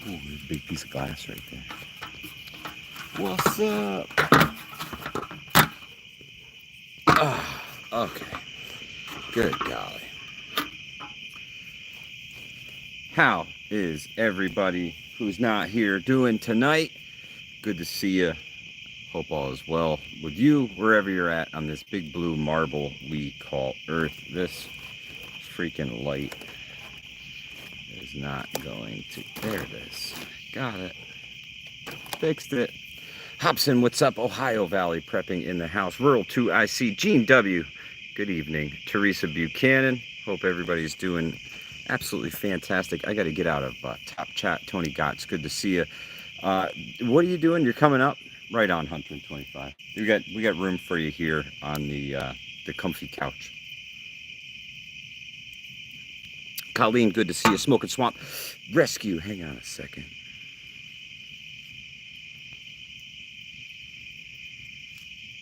Ooh, there's a big piece of glass right there. What's up? Ah, okay. Good golly. How is everybody who's not here doing tonight? Good to see you. Hope all is well with you wherever you're at on this big blue marble we call Earth. This freaking light is not going to. There it is. Got it. Fixed it. Hobson, what's up? Ohio Valley prepping in the house. Rural 2IC. Gene W. Good evening. Teresa Buchanan. Hope everybody's doing absolutely fantastic. I got to get out of Top Chat. Tony Gotts, good to see you. What are you doing? You're coming up? Right on, Hunter 25. We got room for you here on the comfy couch. Colleen, good to see you. Smoking Swamp Rescue. Hang on a second.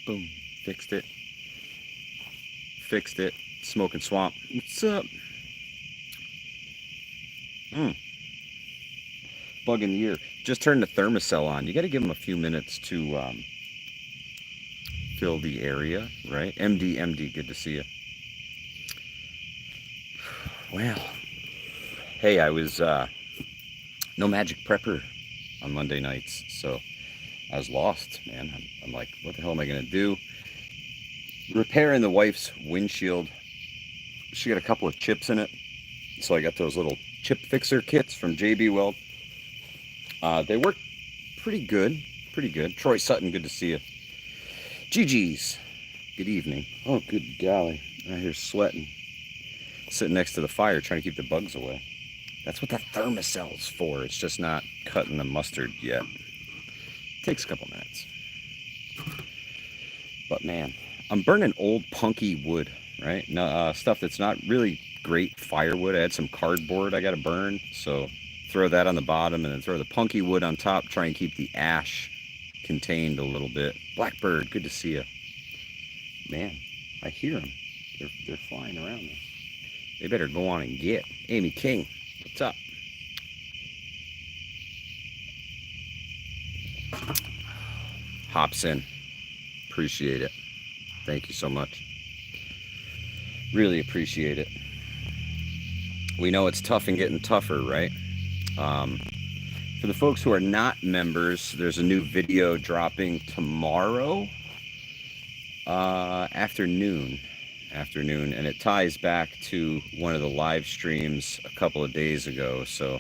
Boom. Fixed it. Fixed it. Smoking Swamp. What's up? Bug in the ear. Just turned the thermocell on. You got to give them a few minutes to fill the area, right? MD, good to see you. Well, hey, I was no magic prepper on Monday nights, so I was lost, man. I'm like, what the hell am I gonna do? Repairing the wife's windshield. She got a couple of chips in it, so I got those little chip fixer kits from JB Weld. They work pretty good, pretty good. Troy Sutton, good to see you. GG's, good evening. Oh, good golly, I'm out here sweating. Sitting next to the fire trying to keep the bugs away. That's what the thermocell's for. It's just not cutting the mustard yet. Takes a couple minutes. But man, I'm burning old punky wood, right? No, stuff that's not really great firewood. I had some cardboard I got to burn, so throw that on the bottom and then throw the punky wood on top. Try and keep the ash contained a little bit. Blackbird, good to see you. Man, I hear them. They're flying around there. They better go on and get. Amy King, what's up? Hobson, appreciate it. Thank you so much. Really appreciate it. We know it's tough and getting tougher, right? For the folks who are not members, there's a new video dropping tomorrow afternoon, and it ties back to one of the live streams a couple of days ago. So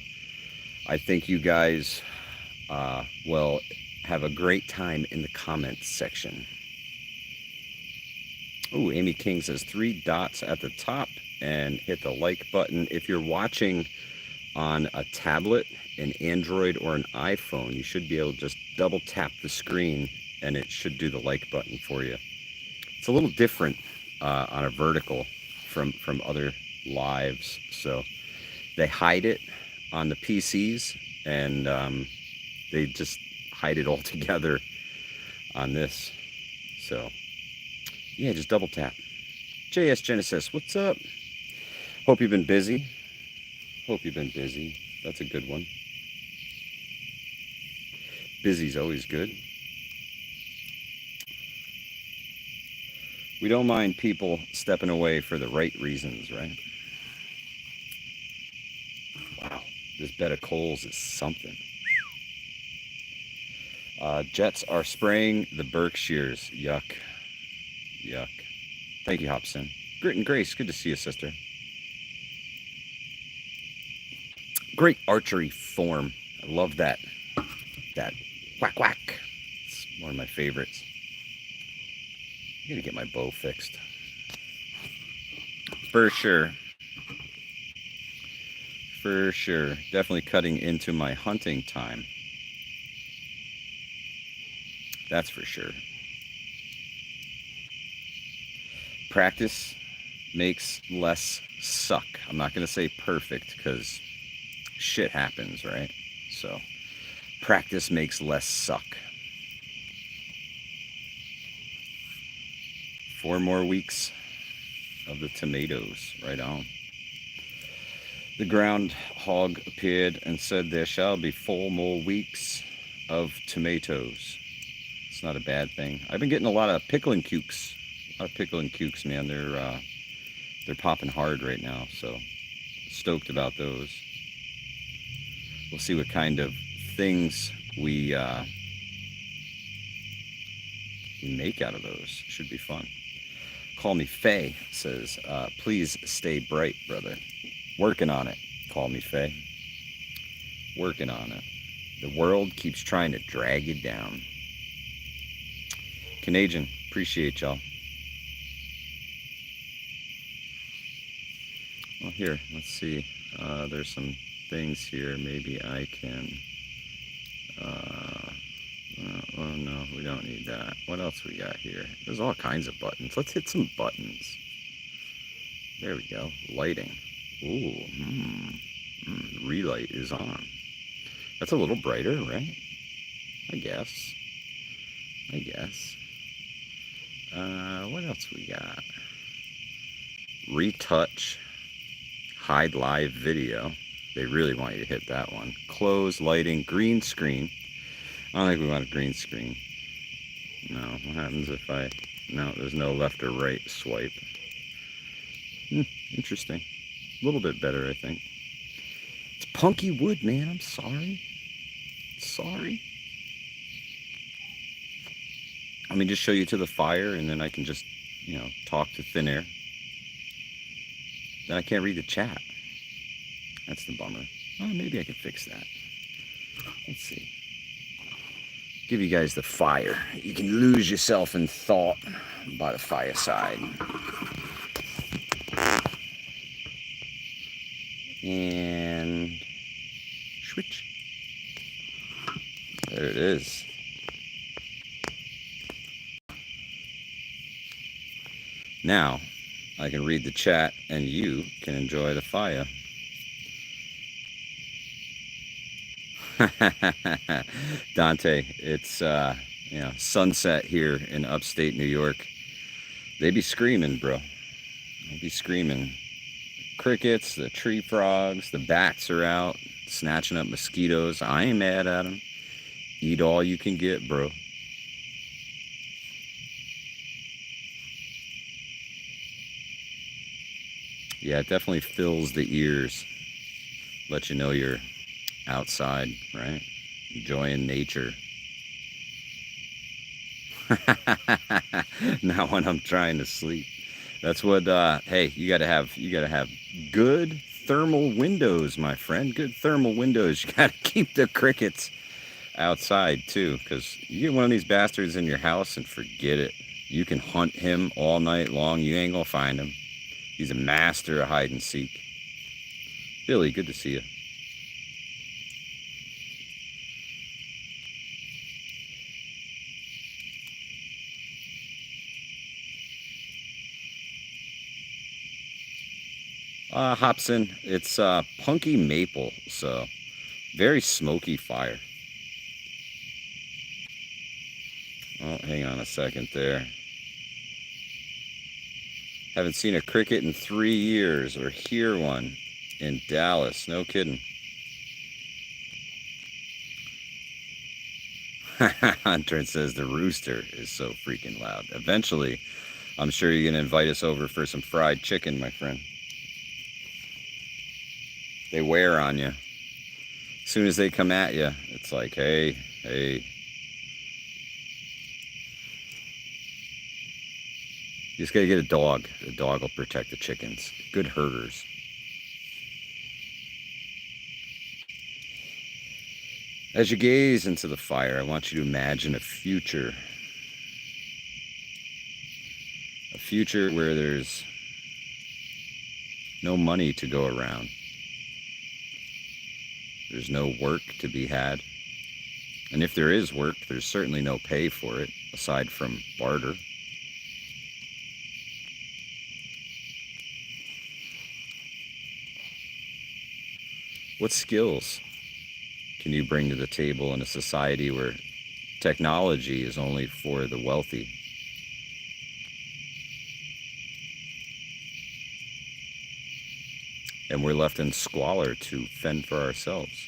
I think you guys will have a great time in the comments section. Oh, Amy King says 3 dots at the top and hit the like button. If you're watching on a tablet, an Android, or an iPhone, you should be able to just double tap the screen and it should do the like button for you. It's a little different on a vertical from other lives, so they hide it on the PCs and they just hide it altogether on this. So yeah, just double tap. JS Genesis, what's up? Hope you've been busy. Hope you've been busy. That's a good one. Busy's always good. We don't mind people stepping away for the right reasons, right? Wow, this bed of coals is something. Jets are spraying the Berkshires. Yuck. Yuck. Thank you, Hobson. Grit and Grace, good to see you, sister. Great archery form. I love that. That whack whack. It's one of my favorites. I gotta get my bow fixed. For sure. For sure. Definitely cutting into my hunting time. That's for sure. Practice makes less suck. I'm not gonna say perfect because shit happens, right? So practice makes less suck. 4 more weeks of the tomatoes. Right on. The groundhog appeared and said, "There shall be 4 more weeks of tomatoes." It's not a bad thing. I've been getting a lot of pickling cukes. A lot of pickling cukes, man. They're popping hard right now, so stoked about those. We'll see what kind of things we make out of those. Should be fun. Call me Faye says, "Please stay bright, brother." Working on it. Call me Faye. Working on it. The world keeps trying to drag you down. Canadian, appreciate y'all. Well, here, let's see. There's some things here. Maybe I can. Oh no, we don't need that. What else we got here? There's all kinds of buttons. Let's hit some buttons. There we go. Lighting. Ooh, relight is on. That's a little brighter, right? I guess. What else we got? Retouch. Hide live video. They really want you to hit that one. Close lighting. Green screen. I don't think we want a green screen. No. What happens if no, there's no left or right swipe. Interesting. A little bit better, I think. It's punky wood, man. I'm sorry. Let me just show you to the fire, and then I can just, talk to thin air. Then I can't read the chat. That's the bummer. Oh, maybe I can fix that. Let's see. Give you guys the fire. You can lose yourself in thought by the fireside. And switch. There it is. Now I can read the chat and you can enjoy the fire. Dante, it's sunset here in upstate New York. They be screaming, bro. They be screaming. Crickets, the tree frogs, the bats are out snatching up mosquitoes. I ain't mad at them. Eat all you can get, bro. Yeah, it definitely fills the ears. Let you know you're outside, right? Enjoying nature. Not when I'm trying to sleep. That's what hey, you gotta have good thermal windows, my friend. Good thermal windows. You gotta keep the crickets outside too, because you get one of these bastards in your house and forget it. You can hunt him all night long. You ain't gonna find him. He's a master of hide and seek. Billy, good to see you. Hobson, it's punky maple, so very smoky fire. Oh, hang on a second there. Haven't seen a cricket in 3 years, or hear one in Dallas. No kidding. Hunter says the rooster is so freaking loud. Eventually, I'm sure you're going to invite us over for some fried chicken, my friend. They wear on you. As soon as they come at you, it's like, hey. You just gotta get a dog. The dog will protect the chickens. Good herders. As you gaze into the fire, I want you to imagine a future. A future where there's no money to go around. There's no work to be had. And if there is work, there's certainly no pay for it, aside from barter. What skills can you bring to the table in a society where technology is only for the wealthy? and we're left in squalor to fend for ourselves.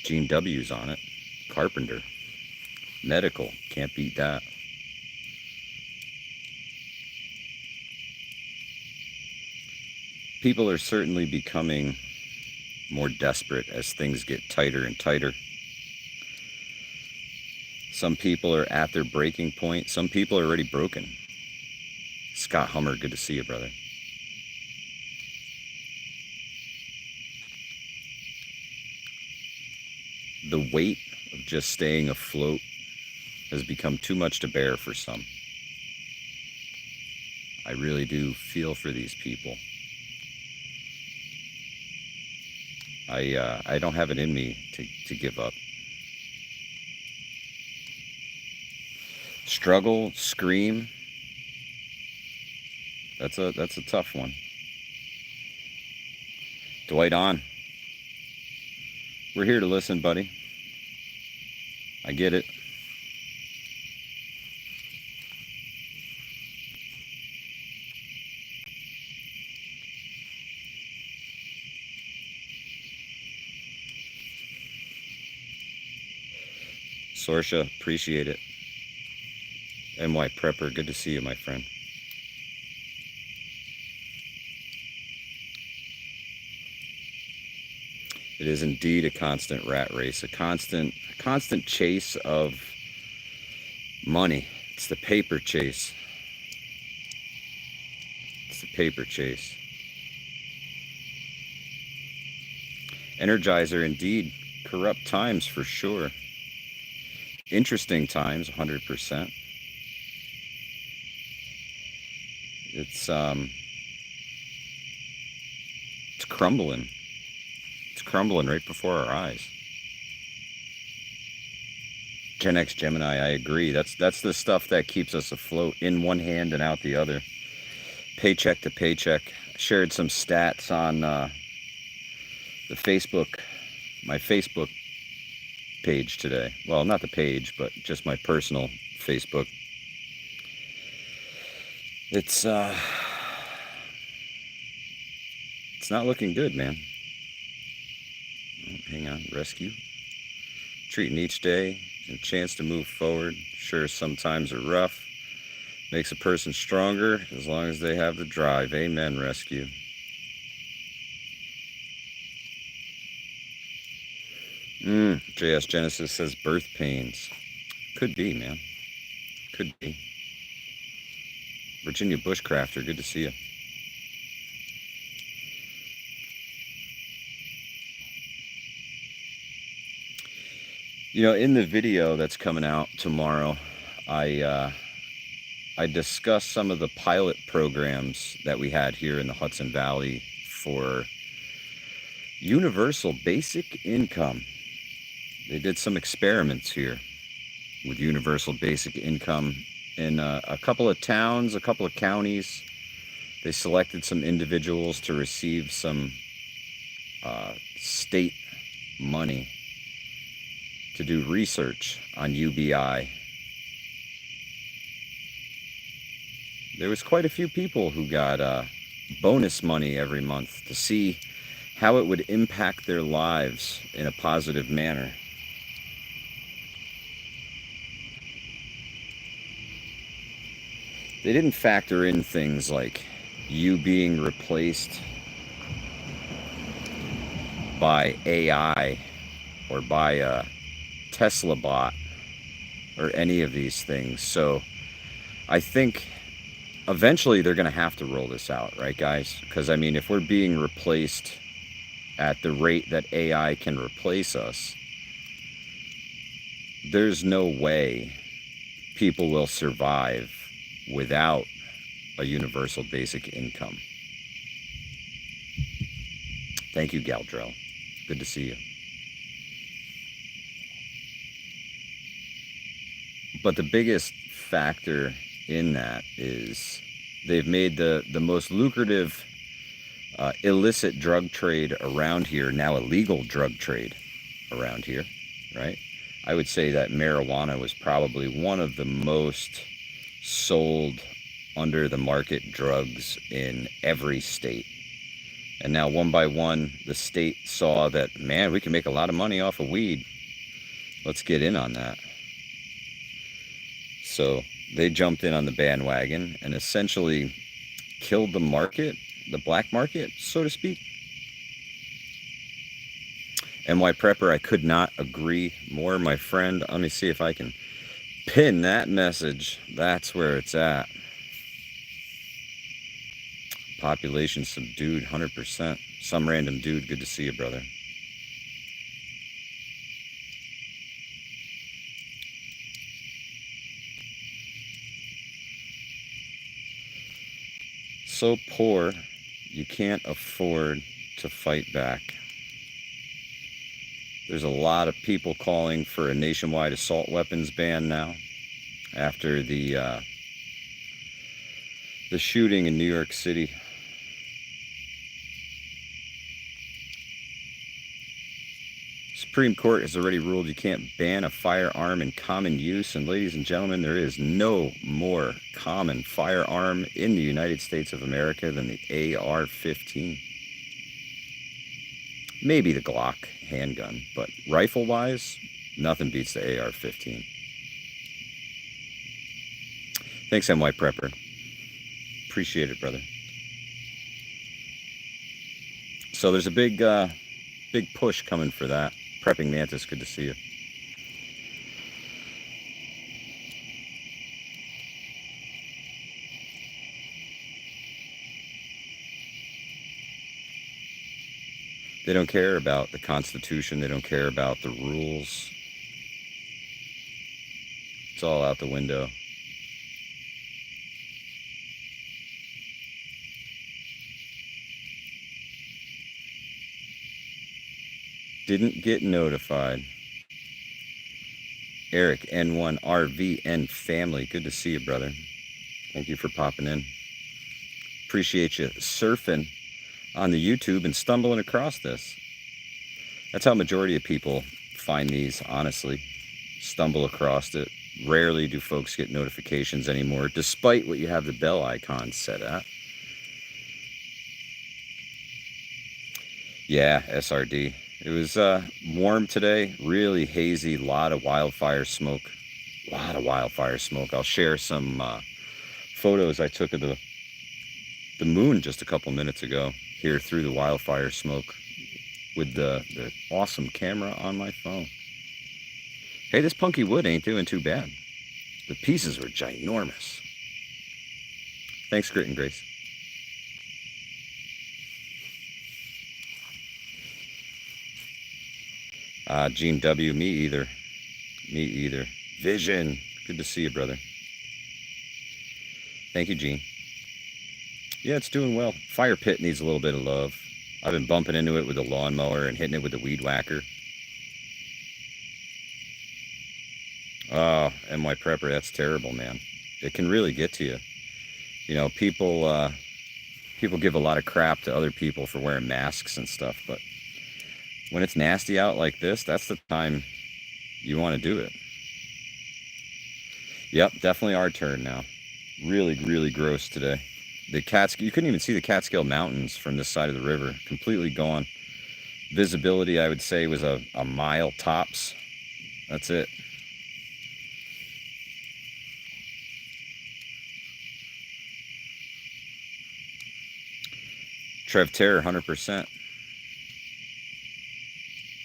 Gene W's on it. Carpenter. Medical. Can't beat that. People are certainly becoming more desperate as things get tighter and tighter. Some people are at their breaking point. Some people are already broken. Scott Hummer, good to see you, brother. The weight of just staying afloat has become too much to bear for some. I really do feel for these people. I don't have it in me to give up. Struggle, scream. That's a tough one. Dwight on. We're here to listen, buddy. I get it. Sorsha, appreciate it. NY Prepper, good to see you, my friend. It is indeed a constant rat race, a constant chase of money. It's the paper chase. It's the paper chase. Energizer, indeed. Corrupt times for sure. Interesting times, 100%. It's crumbling. It's crumbling right before our eyes. Gen X Gemini, I agree. That's the stuff that keeps us afloat, in one hand and out the other. Paycheck to paycheck. I shared some stats on the Facebook, my Facebook page today. Well, not the page, but just my personal Facebook. It's not looking good, man. Oh, hang on, rescue. Treating each day a chance to move forward. Sure, sometimes are rough. Makes a person stronger as long as they have the drive. Amen, rescue. JS Genesis says birth pains. Could be, man. Could be. Virginia Bushcrafter, good to see you. You know, in the video that's coming out tomorrow, I discussed some of the pilot programs that we had here in the Hudson Valley for universal basic income. They did some experiments here with universal basic income in a couple of towns, a couple of counties. They selected some individuals to receive some state money to do research on UBI. There was quite a few people who got bonus money every month to see how it would impact their lives in a positive manner. They didn't factor in things like you being replaced by AI or by a Tesla bot or any of these things. So I think eventually they're going to have to roll this out, right, guys? Because, I mean, if we're being replaced at the rate that AI can replace us, there's no way people will survive without a universal basic income. Thank you, Galdrell. Good to see you. But the biggest factor in that is they've made the most lucrative illicit drug trade around here now a legal drug trade around here, right? I would say that marijuana was probably one of the most sold under the market drugs in every state. And now one by one, the state saw that, man, we can make a lot of money off of weed. Let's get in on that. So they jumped in on the bandwagon and essentially killed the market, the black market, so to speak. NY Prepper, I could not agree more, my friend. Let me see if I can pin that message. That's where it's at. Population subdued, 100%. Some random dude, good to see you, brother. So poor, you can't afford to fight back. There's a lot of people calling for a nationwide assault weapons ban now after the shooting in New York City. Supreme Court has already ruled you can't ban a firearm in common use, and ladies and gentlemen, there is no more common firearm in the United States of America than the AR-15. Maybe the Glock handgun, but rifle-wise, nothing beats the AR-15. Thanks, NY Prepper. Appreciate it, brother. So there's a big push coming for that. Prepping Mantis, good to see you. They don't care about the Constitution. They don't care about the rules. It's all out the window. Didn't get notified. Eric, N1RVN family. Good to see you, brother. Thank you for popping in. Appreciate you surfing on the YouTube and stumbling across this. That's how majority of people find these, honestly. Stumble across it. Rarely do folks get notifications anymore, despite what you have the bell icon set at. Yeah, SRD. It was warm today, really hazy, lot of wildfire smoke. I'll share some photos I took of the moon just a couple minutes ago here through the wildfire smoke with the awesome camera on my phone. Hey, this punky wood ain't doing too bad. The pieces were ginormous. Thanks, Grit and Grace. Gene W, me either. Vision, good to see you, brother. Thank you, Gene. Yeah, it's doing well. Fire pit needs a little bit of love. I've been bumping into it with the lawnmower and hitting it with the weed whacker. Oh, NY Prepper, that's terrible, man. It can really get to you. You know, people give a lot of crap to other people for wearing masks and stuff, but when it's nasty out like this, that's the time you want to do it. Yep, definitely our turn now. Really, really gross today. You couldn't even see the Catskill Mountains from this side of the river. Completely gone. Visibility, I would say, was a mile tops. That's it. Trev Terror, 100%.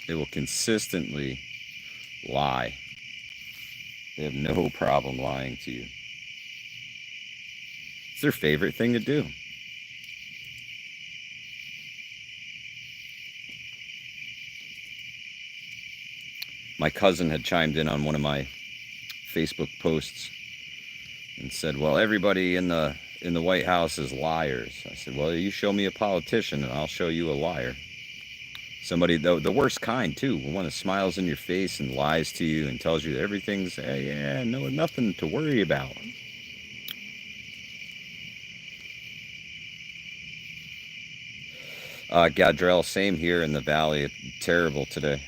They will consistently lie. They have no problem lying to you. It's their favorite thing to do. My cousin had chimed in on one of my Facebook posts and said, well, everybody in the White House is liars. I said, well, you show me a politician and I'll show you a liar. Somebody, the worst kind, too. One that smiles in your face and lies to you and tells you that everything's, hey, yeah, no, nothing to worry about. Gadrell, same here in the valley. Terrible today.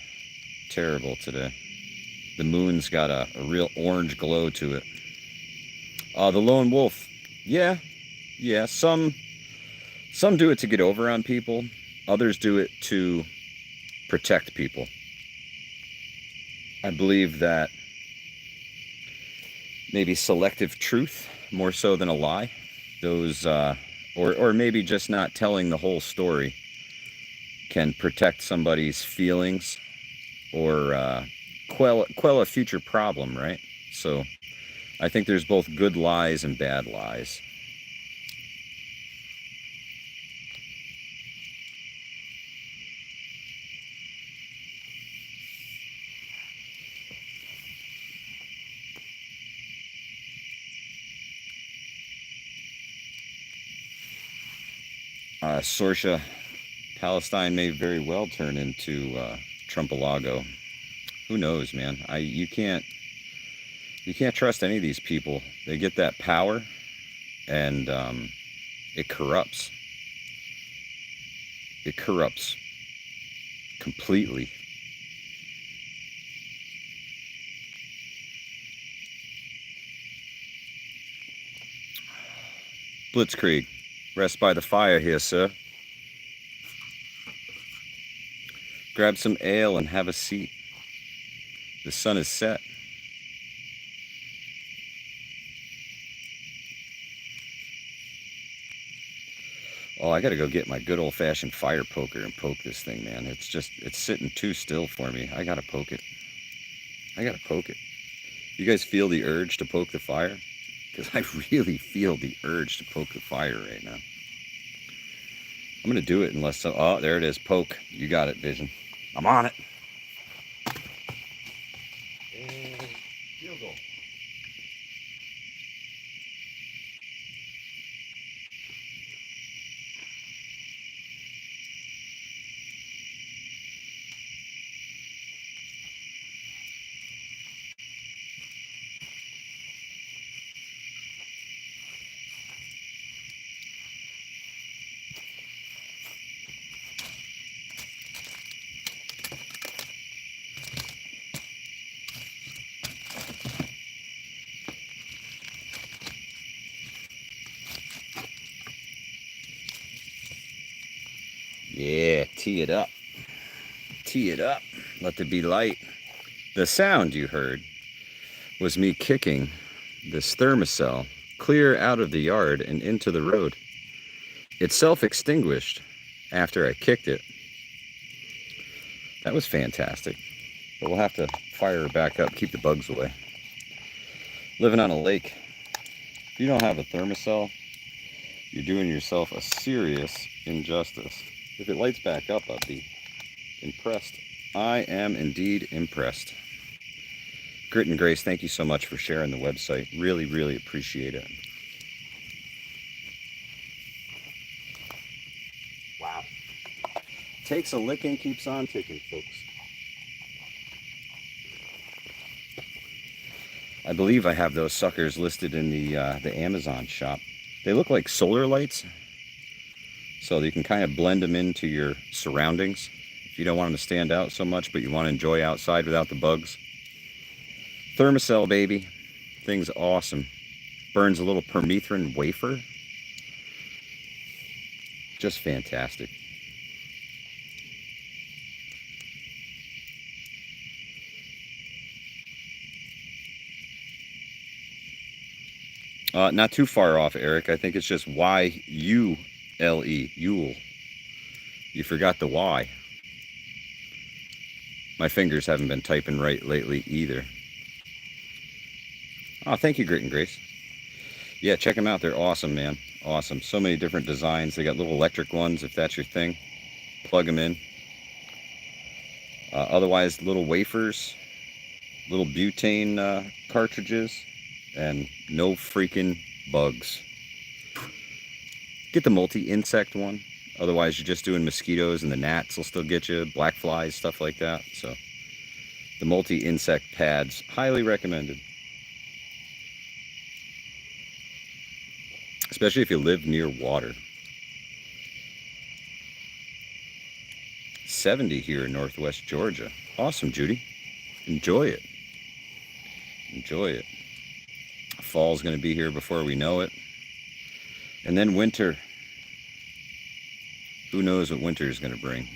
Terrible today. The moon's got a real orange glow to it. The lone wolf. Yeah. Some do it to get over on people. Others do it to protect people. I believe that maybe selective truth more so than a lie. Those, or maybe just not telling the whole story can protect somebody's feelings or quell a future problem, right? So I think there's both good lies and bad lies. Sorsha, Palestine may very well turn into Trumpalago. Who knows, man? You can't trust any of these people. They get that power, and it corrupts. It corrupts completely. Blitzkrieg, rest by the fire here, sir. Grab some ale and have a seat. The sun is set. Oh, I gotta go get my good old-fashioned fire poker and poke this thing, man. It's sitting too still for me. I gotta poke it. You guys feel the urge to poke the fire? Because I really feel the urge to poke the fire right now. I'm gonna do it unless oh, there it is. Poke. You got it, Vision. I'm on it. And field goal. Yeah, tee it up. Tee it up. Let there be light. The sound you heard was me kicking this thermocell clear out of the yard and into the road. It self-extinguished after I kicked it. That was fantastic. But we'll have to fire her back up, keep the bugs away. Living on a lake. If you don't have a thermocell, you're doing yourself a serious injustice. If it lights back up, I'll be impressed. I am indeed impressed. Grit and Grace, thank you so much for sharing the website. Really, really appreciate it. Wow. Takes a licking, keeps on ticking, folks. I believe I have those suckers listed in the Amazon shop. They look like solar lights, so you can kind of blend them into your surroundings. If you don't want them to stand out so much, but you want to enjoy outside without the bugs. Thermocell, baby. Thing's awesome. Burns a little permethrin wafer. Just fantastic. Not too far off, Eric. I think it's just Y-U-L-E. Yule. You forgot the Y. My fingers haven't been typing right lately either. Oh, thank you, Grit and Grace. Yeah, check them out. They're awesome, man. Awesome. So many different designs. They got little electric ones, if that's your thing. Plug them in. Otherwise, little wafers, little butane cartridges, and no freaking bugs. Get the multi-insect one. Otherwise, you're just doing mosquitoes, and the gnats will still get you, black flies, stuff like that. So the multi-insect pads, highly recommended. Especially if you live near water. 70 here in Northwest Georgia. Awesome, Judy. Enjoy it. Enjoy it. Fall's going to be here before we know it. And then winter. Who knows what winter is going to bring?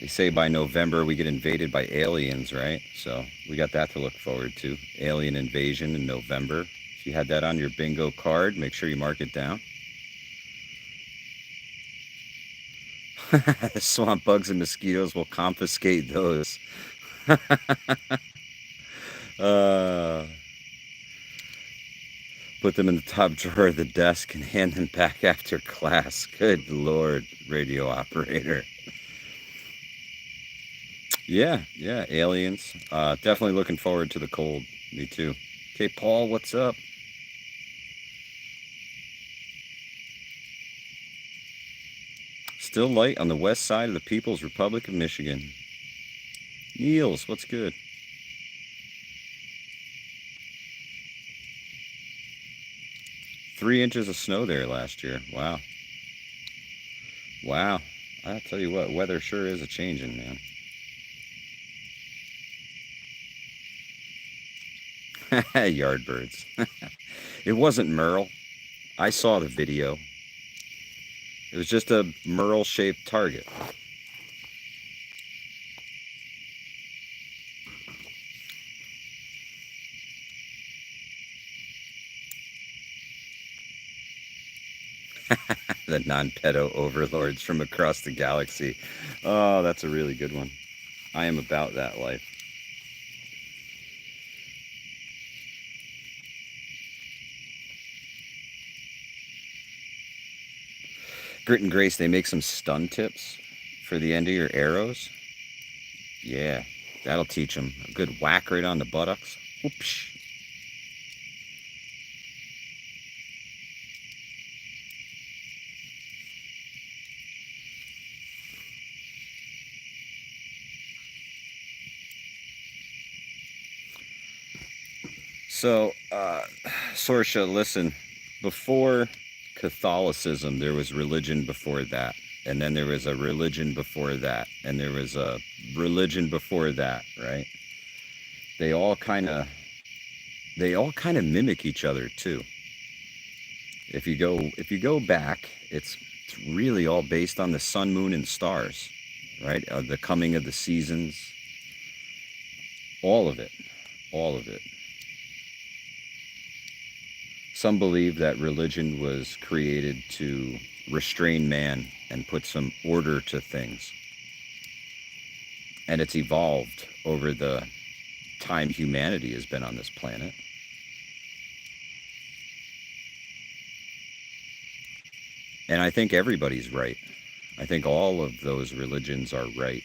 They say by November we get invaded by aliens, right? So we got that to look forward to. Alien invasion in November. If you had that on your bingo card, make sure you mark it down. Swamp bugs and mosquitoes will confiscate those. Put them in the top drawer of the desk and hand them back after class. Good Lord, radio operator. Yeah, aliens. Definitely looking forward to the cold. Me too. Okay, Paul, what's up? Still light on the west side of the People's Republic of Michigan. Niels, what's good? Three inches of snow there last year. Wow. Wow. I'll tell you what, weather sure is a changing, man. Yardbirds. It wasn't Merle. I saw the video. It was just a Merle-shaped target. The non-pedo overlords from across the galaxy. Oh, that's a really good one. I am about that life. Grit and Grace, they make some stun tips for the end of your arrows. Yeah, that'll teach them. A good whack right on the buttocks. Whoops. So, Sorsha, listen, before Catholicism, there was religion before that. And then there was a religion before that. And there was a religion before that, right? They all kind of mimic each other too. If you go back, it's really all based on the sun, moon, and stars, right? The coming of the seasons. All of it. Some believe that religion was created to restrain man and put some order to things. And it's evolved over the time humanity has been on this planet. And I think everybody's right. I think all of those religions are right.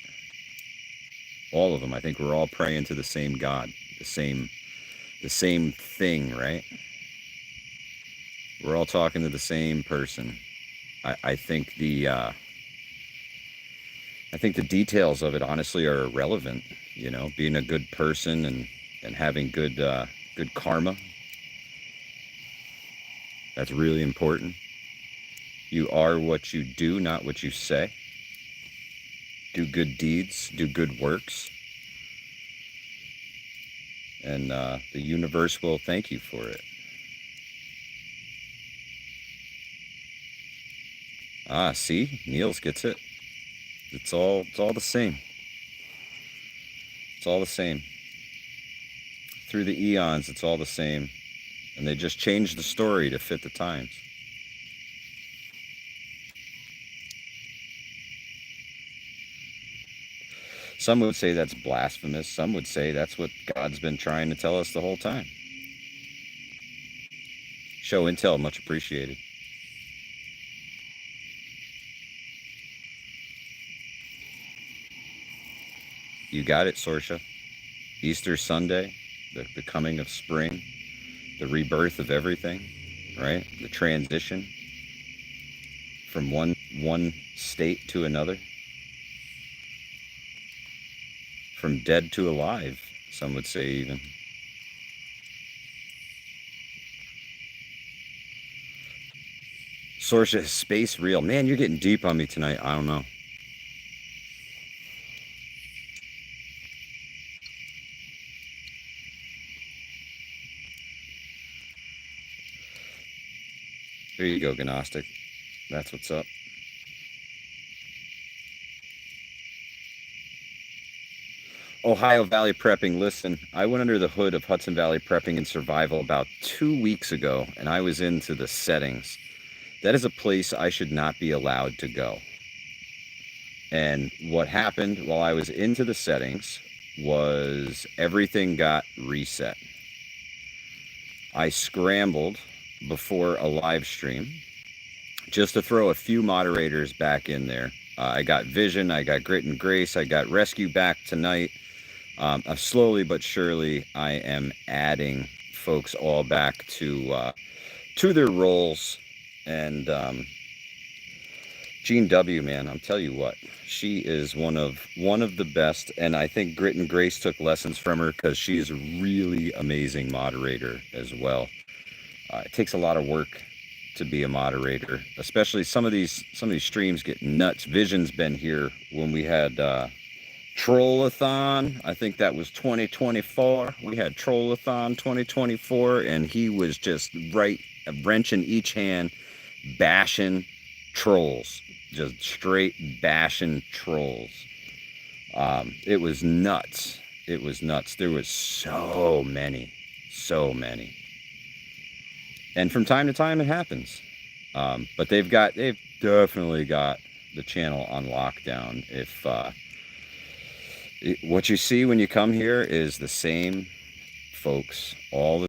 All of them. I think we're all praying to the same God, the same thing, right? We're all talking to the same person. I think the details of it honestly are irrelevant. You know, being a good person and having good karma. That's really important. You are what you do, not what you say. Do good deeds, do good works. And the universe will thank you for it. Ah, see? Niels gets it. It's all the same. It's all the same. Through the eons, it's all the same. And they just changed the story to fit the times. Some would say that's blasphemous. Some would say that's what God's been trying to tell us the whole time. Show intel, much appreciated. You got it, Sorsha. Easter Sunday, the coming of spring, the rebirth of everything, right? The transition from one state to another. From dead to alive, some would say even. Sorsha, is space real? Man, you're getting deep on me tonight. I don't know. There you go, Gnostic. That's what's up. Ohio Valley Prepping. Listen, I went under the hood of Hudson Valley Prepping and Survival about 2 weeks ago, and I was into the settings. That is a place I should not be allowed to go. And what happened while I was into the settings was everything got reset. I scrambled before a live stream just to throw a few moderators back in there. I got Vision, I got Grit and Grace, I got Rescue back tonight. Slowly but surely, I am adding folks all back to their roles. And Jean W, man, I'm tell you what, she is one of the best, and I think Grit and Grace took lessons from her because she is a really amazing moderator as well. It takes a lot of work to be a moderator, especially some of these streams get nuts. Vision's been here when we had Trollathon. I think that was 2024. We had Trollathon 2024, and he was just right, wrenching each hand, bashing trolls, just straight bashing trolls. It was nuts. It was nuts. There was so many. And from time to time it happens. But they've definitely got the channel on lockdown. If what you see when you come here is the same folks all the